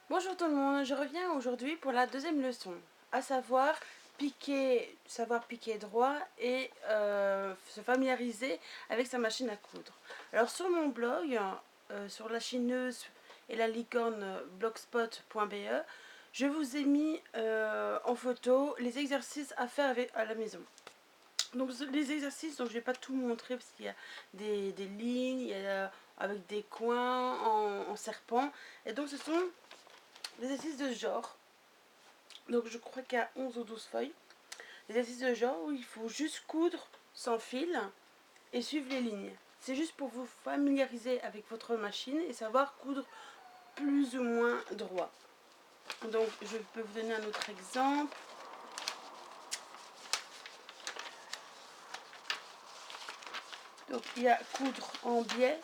Bonjour tout le monde, je reviens aujourd'hui pour la deuxième leçon, à savoir savoir piquer droit et se familiariser avec sa machine à coudre. Alors sur mon blog, sur la chineuse et la licorne blogspot.be, je vous ai mis en photo les exercices à faire à la maison. Donc les exercices, donc je vais pas tout montrer parce qu'il y a des lignes, il y a, avec des coins en serpent, et donc ce sont des exercices de genre. Donc je crois qu'il y a 11 ou 12 feuilles. Des exercices de genre où il faut juste coudre sans fil et suivre les lignes. C'est juste pour vous familiariser avec votre machine et savoir coudre plus ou moins droit. Donc je peux vous donner un autre exemple. Donc il y a coudre en biais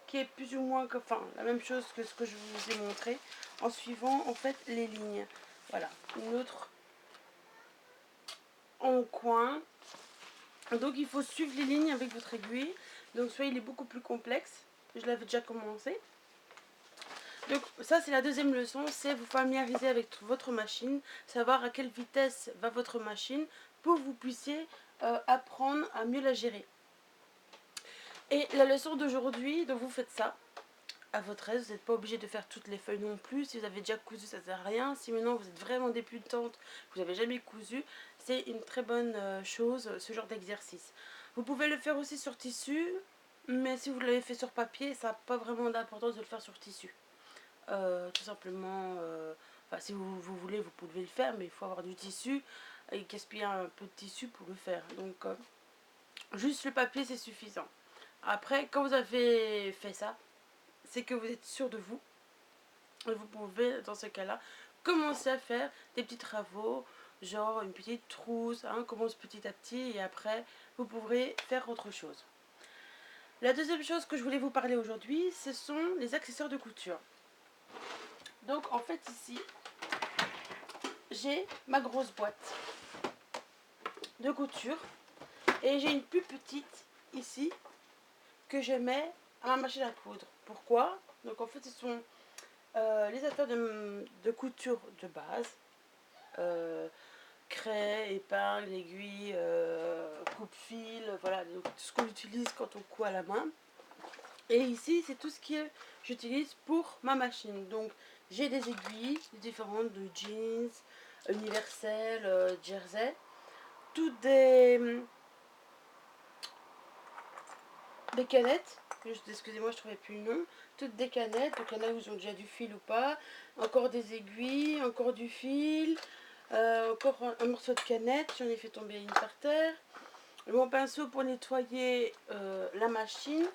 qui est plus ou moins la même chose que ce que je vous ai montré en suivant en fait les lignes. Voilà, une autre en coin. Donc il faut suivre les lignes avec votre aiguille. Donc soit il est beaucoup plus complexe. Je l'avais déjà commencé. Donc ça c'est la deuxième leçon, c'est vous familiariser avec votre machine, savoir à quelle vitesse va votre machine pour que vous puissiez apprendre à mieux la gérer. Et la leçon d'aujourd'hui, donc vous faites ça à votre aise, vous n'êtes pas obligé de faire toutes les feuilles non plus. Si vous avez déjà cousu, ça ne sert à rien. Si maintenant vous êtes vraiment débutante, vous n'avez jamais cousu, c'est une très bonne chose, ce genre d'exercice. Vous pouvez le faire aussi sur tissu, mais si vous l'avez fait sur papier, ça n'a pas vraiment d'importance de le faire sur tissu. Tout simplement, si vous voulez, vous pouvez le faire, mais il faut avoir du tissu et gaspiller un peu de tissu pour le faire. Donc, juste le papier, c'est suffisant. Après, quand vous avez fait ça, c'est que vous êtes sûr de vous. Et vous pouvez, dans ce cas-là, commencer à faire des petits travaux, genre une petite trousse, hein, commence petit à petit, et après, vous pourrez faire autre chose. La deuxième chose que je voulais vous parler aujourd'hui, ce sont les accessoires de couture. Donc, en fait, ici, j'ai ma grosse boîte de couture, et j'ai une plus petite, ici, que je mets à ma machine à coudre. Pourquoi? Donc, en fait, ce sont les affaires de couture de base, craie, épingle, aiguille, coupe-fil, voilà, donc tout ce qu'on utilise quand on coud à la main. Et ici, c'est tout ce que j'utilise pour ma machine. Donc, j'ai des aiguilles différentes de jeans, universel, jersey, toutes des canettes. Excusez-moi, je trouvais plus le nom. Toutes des canettes, donc il y en a où ils ont déjà du fil ou pas. Encore des aiguilles, encore du fil, encore un morceau de canette, j'en ai fait tomber une par terre. Mon pinceau pour nettoyer la machine,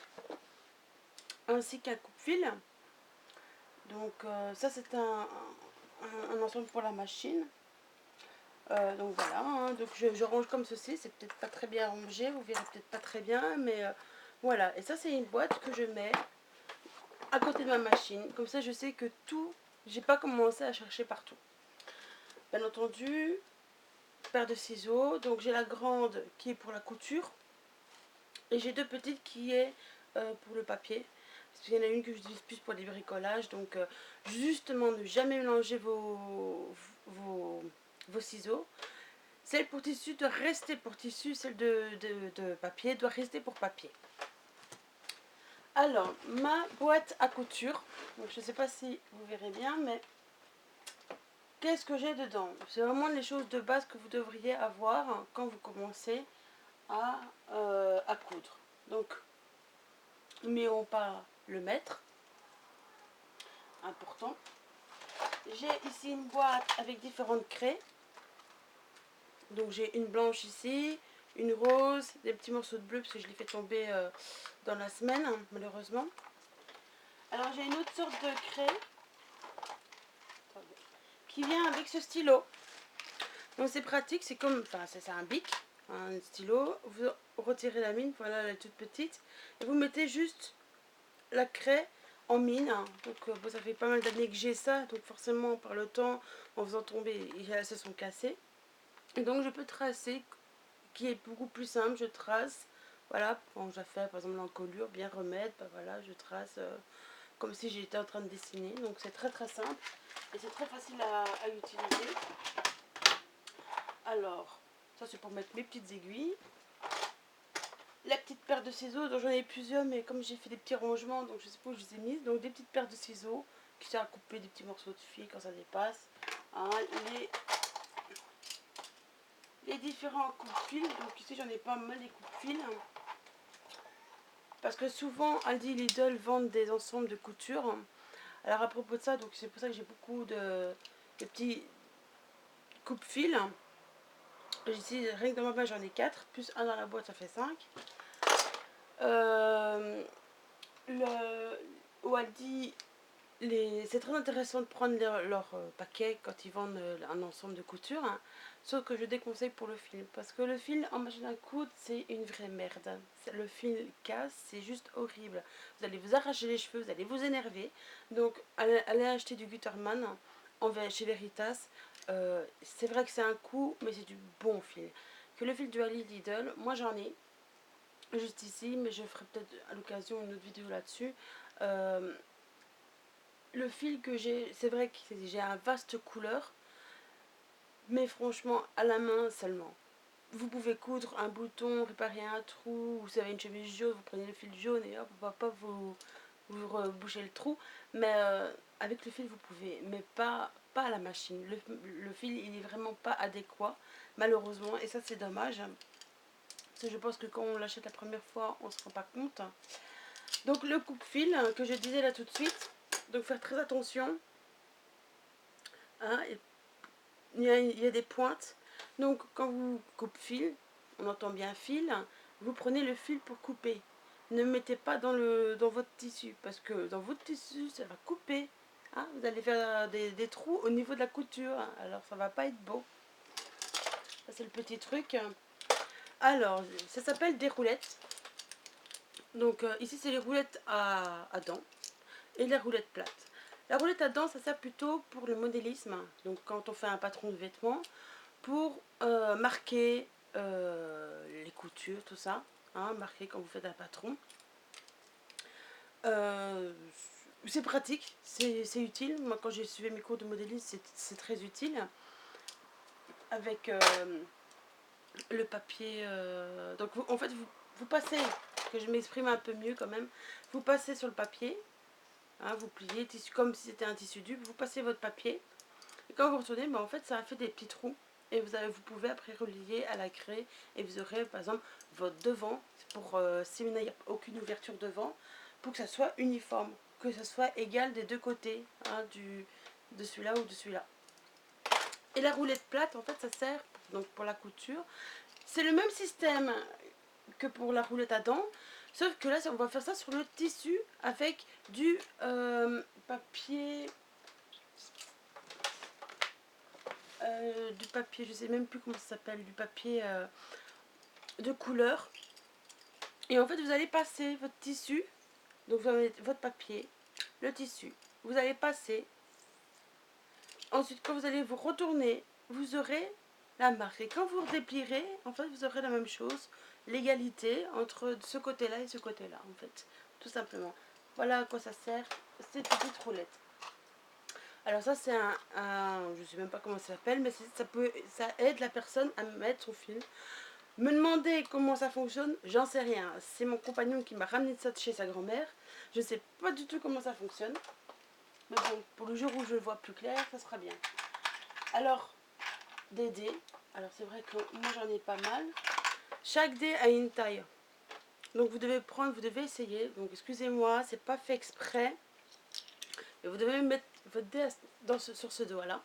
ainsi qu'un coupe-fil. Donc ça c'est un ensemble pour la machine. Donc voilà, hein, donc je range comme ceci, c'est peut-être pas très bien rangé, vous verrez peut-être pas très bien, mais voilà. Et ça c'est une boîte que je mets à côté de ma machine, comme ça je sais que tout, j'ai pas commencé à chercher partout. Bien entendu, paire de ciseaux, donc j'ai la grande qui est pour la couture, et j'ai deux petites qui est pour le papier. Parce qu'il y en a une que j'utilise plus pour les bricolages. Donc justement, ne jamais mélanger vos ciseaux. Celle pour tissu doit rester pour tissu. Celle de papier doit rester pour papier. Alors, ma boîte à couture. Donc je ne sais pas si vous verrez bien, mais qu'est-ce que j'ai dedans? C'est vraiment les choses de base que vous devriez avoir quand vous commencez à coudre. Donc, n'oublions pas le mètre, important. J'ai ici une boîte avec différentes craies. Donc j'ai une blanche ici, une rose, des petits morceaux de bleu parce que je l'ai fait tomber dans la semaine, hein, malheureusement. Alors j'ai une autre sorte de craie qui vient avec ce stylo. Donc c'est pratique, c'est comme, c'est un bic, un stylo. Vous retirez la mine, voilà, elle est toute petite, et vous mettez juste la craie en mine. Donc bon, ça fait pas mal d'années que j'ai ça, donc forcément par le temps, en faisant tomber, elles se sont cassées. Et donc je peux tracer, qui est beaucoup plus simple, je trace, voilà, quand je fais par exemple l'encolure, bien remettre, voilà, je trace comme si j'étais en train de dessiner. Donc c'est très très simple et c'est très facile à utiliser. Alors, ça c'est pour mettre mes petites aiguilles. La petite paire de ciseaux, dont j'en ai plusieurs, mais comme j'ai fait des petits rangements, donc je sais pas où je les ai mises. Donc des petites paires de ciseaux qui servent à couper des petits morceaux de fil quand ça dépasse. Hein, les différents coupe-fils. Donc ici j'en ai pas mal les coupe-fils. Parce que souvent Aldi et Lidl vendent des ensembles de couture. Alors à propos de ça, donc c'est pour ça que j'ai beaucoup de petits coupe-fils. Ici, rien que dans ma main j'en ai 4, plus un dans la boîte ça fait 5. Au Aldi, c'est très intéressant de prendre leur paquet quand ils vendent un ensemble de couture. Hein. Sauf que je déconseille pour le fil. Parce que le fil en machine à coudre, c'est une vraie merde. Le fil casse, c'est juste horrible. Vous allez vous arracher les cheveux, vous allez vous énerver. Donc, allez acheter du Gutterman chez Veritas. C'est vrai que c'est un coup, mais c'est du bon fil. Que le fil du Aldi Lidl, moi j'en ai. Juste ici, mais je ferai peut-être à l'occasion une autre vidéo là-dessus. Le fil que j'ai, c'est vrai que j'ai un vaste couleur, mais franchement à la main seulement. Vous pouvez coudre un bouton, réparer un trou, vous avez une chemise jaune, vous prenez le fil jaune et hop, hop, hop, vous rebouchez le trou. Mais avec le fil vous pouvez, mais pas à la machine. Le fil il est vraiment pas adéquat, malheureusement, et ça c'est dommage. Parce que je pense que quand on l'achète la première fois, on se rend pas compte. Donc le coupe-fil que je disais là tout de suite, donc faire très attention. Hein, il y a des pointes. Donc quand vous coupez fil, on entend bien fil, vous prenez le fil pour couper. Ne mettez pas dans votre tissu, parce que dans votre tissu, ça va couper. Hein, vous allez faire des trous au niveau de la couture, alors ça va pas être beau. Ça c'est le petit truc. Alors, ça s'appelle des roulettes. Donc ici c'est les roulettes à dents et les roulettes plates. La roulette à dents, ça sert plutôt pour le modélisme. Donc quand on fait un patron de vêtements, pour marquer les coutures, tout ça. Hein, marquer quand vous faites un patron. C'est pratique, c'est utile. Moi quand j'ai suivi mes cours de modélisme, c'est très utile. Avec le papier. Donc en fait, vous passez, que je m'exprime un peu mieux quand même, vous passez sur le papier. Hein, vous pliez tissu comme si c'était un tissu dupe, vous passez votre papier et quand vous retournez, en fait ça a fait des petits trous et vous pouvez après relier à la craie et vous aurez par exemple votre devant pour si il n'y a aucune ouverture devant, pour que ça soit uniforme, que ça soit égal des deux côtés, hein, de celui-là ou de celui-là. Et la roulette plate en fait ça sert donc pour la couture. C'est le même système que pour la roulette à dents. Sauf que là, on va faire ça sur le tissu avec du papier. Je sais même plus comment ça s'appelle, du papier de couleur. Et en fait, vous allez passer votre tissu. Donc, vous avez votre papier, le tissu. Vous allez passer. Ensuite, quand vous allez vous retourner, vous aurez la marque. Et quand vous déplierez, en fait, vous aurez la même chose. L'égalité entre ce côté-là et ce côté-là, en fait. Tout simplement. Voilà à quoi ça sert, cette petite roulette. Alors ça, c'est je sais même pas comment ça s'appelle, mais ça aide la personne à mettre son fil. Me demander comment ça fonctionne, j'en sais rien. C'est mon compagnon qui m'a ramené ça de chez sa grand-mère. Je sais pas du tout comment ça fonctionne. Mais bon, pour le jour où je le vois plus clair, ça sera bien. Alors, des dés. Alors c'est vrai que moi j'en ai pas mal. Chaque dé a une taille. Donc vous devez essayer. Donc excusez-moi, c'est pas fait exprès. Et vous devez mettre votre dé sur ce doigt-là.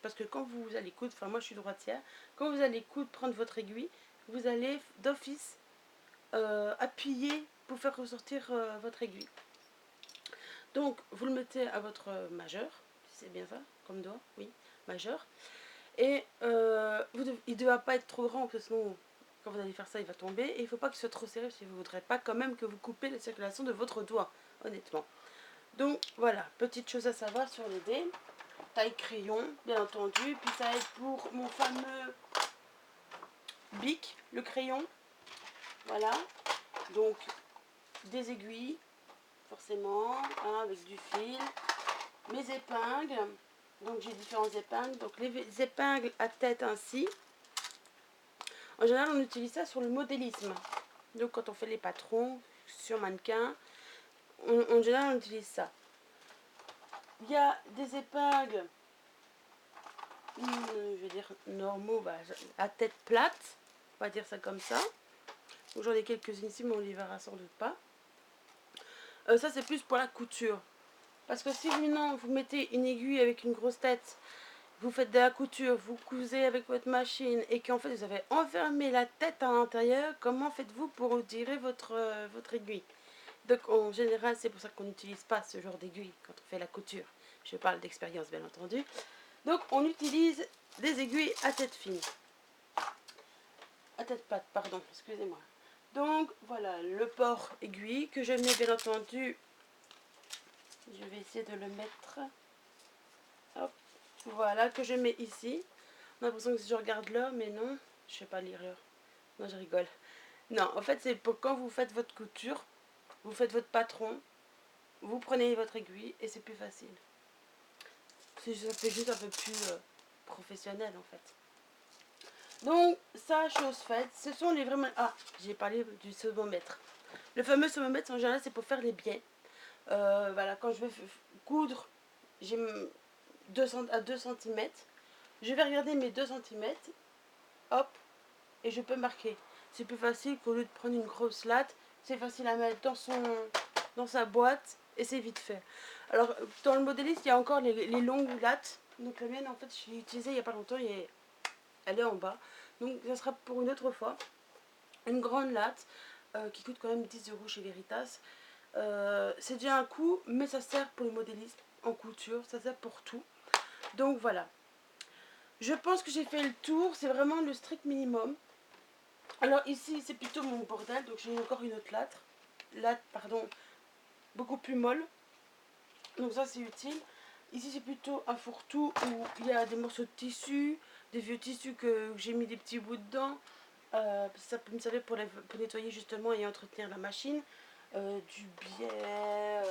Parce que quand vous allez coudre, enfin moi je suis droitière, quand vous allez coudre, prendre votre aiguille, vous allez d'office appuyer pour faire ressortir votre aiguille. Donc vous le mettez à votre majeur, si c'est bien ça, comme doigt, oui, majeur. Et il ne doit pas être trop grand, parce que sinon, quand vous allez faire ça, il va tomber. Et il ne faut pas qu'il soit trop serré, si vous ne voudrez pas quand même que vous coupez la circulation de votre doigt, honnêtement. Donc voilà, petite chose à savoir sur les dés. Taille crayon, bien entendu. Puis ça aide pour mon fameux bic, le crayon. Voilà. Donc des aiguilles, forcément, hein, avec du fil. Mes épingles, donc j'ai différentes épingles. Donc les épingles à tête ainsi. En général, on utilise ça sur le modélisme. Donc quand on fait les patrons sur mannequin, en général, on utilise ça. Il y a des épingles, je vais dire normaux, à tête plate. On va dire ça comme ça. J'en ai quelques-unes ici, mais on les verra sans doute pas. Ça, c'est plus pour la couture. Parce que si vous mettez une aiguille avec une grosse tête, vous faites de la couture, vous cousez avec votre machine et qu'en fait vous avez enfermé la tête à l'intérieur, comment faites-vous pour tirer votre aiguille? Donc en général, c'est pour ça qu'on n'utilise pas ce genre d'aiguille quand on fait la couture. Je parle d'expérience bien entendu. Donc on utilise des aiguilles à tête fine. À tête plate, pardon, excusez-moi. Donc voilà le port aiguille que je mets bien entendu. Je vais essayer de le mettre. Hop. Voilà, que je mets ici. On a l'impression que si je regarde l'heure, mais non, je ne sais pas lire l'heure. Non, je rigole. Non, en fait, c'est pour quand vous faites votre couture, vous faites votre patron, vous prenez votre aiguille et c'est plus facile. Ça fait juste un peu plus professionnel en fait. Donc, ça, chose faite, ce sont les vraiment... Ah, j'ai parlé du saumomètre. Le fameux saumomètre, en général, c'est pour faire les biais. Voilà, quand je vais coudre, j'ai 2 cm. Je vais regarder mes 2 cm. Hop, et je peux marquer. C'est plus facile qu'au lieu de prendre une grosse latte, c'est facile à mettre dans sa boîte et c'est vite fait. Alors dans le modéliste, il y a encore les longues lattes. Donc la mienne en fait je l'ai utilisée il n'y a pas longtemps et elle est en bas. Donc ça sera pour une autre fois. Une grande latte qui coûte quand même 10 € chez Veritas. C'est déjà un coût, mais ça sert pour le modélisme en couture, ça sert pour tout. Donc voilà. Je pense que j'ai fait le tour, c'est vraiment le strict minimum. Alors ici c'est plutôt mon bordel, donc j'ai encore une autre latte pardon, beaucoup plus molle, donc ça c'est utile. Ici c'est plutôt un fourre-tout où il y a des morceaux de tissu, des vieux tissus que j'ai mis des petits bouts dedans, ça peut me servir pour nettoyer justement et entretenir la machine. Du biais,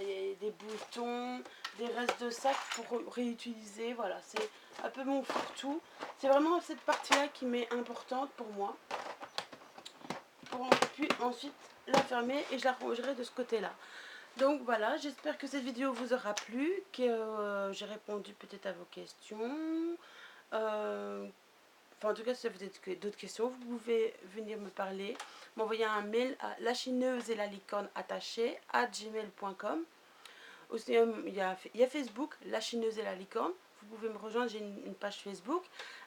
il y a des boutons, des restes de sacs pour réutiliser, voilà, c'est un peu mon fourre-tout. C'est vraiment cette partie-là qui m'est importante pour moi. Puis ensuite la fermer et je la rangerai de ce côté là. Donc voilà, j'espère que cette vidéo vous aura plu, que j'ai répondu peut-être à vos questions. Enfin en tout cas si vous avez d'autres questions, vous pouvez venir me parler, m'envoyer un mail à lachineuse-et-la-licorne@gmail.com. Aussi il y a Facebook, La Chineuse et la Licorne. Vous pouvez me rejoindre, j'ai une page Facebook,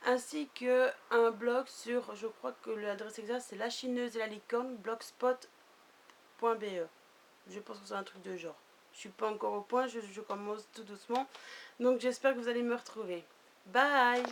ainsi que un blog sur, je crois que l'adresse exacte c'est lachineuse et la licorne blogspot.be. Je pense que c'est un truc de genre. Je suis pas encore au point, je commence tout doucement. Donc j'espère que vous allez me retrouver. Bye!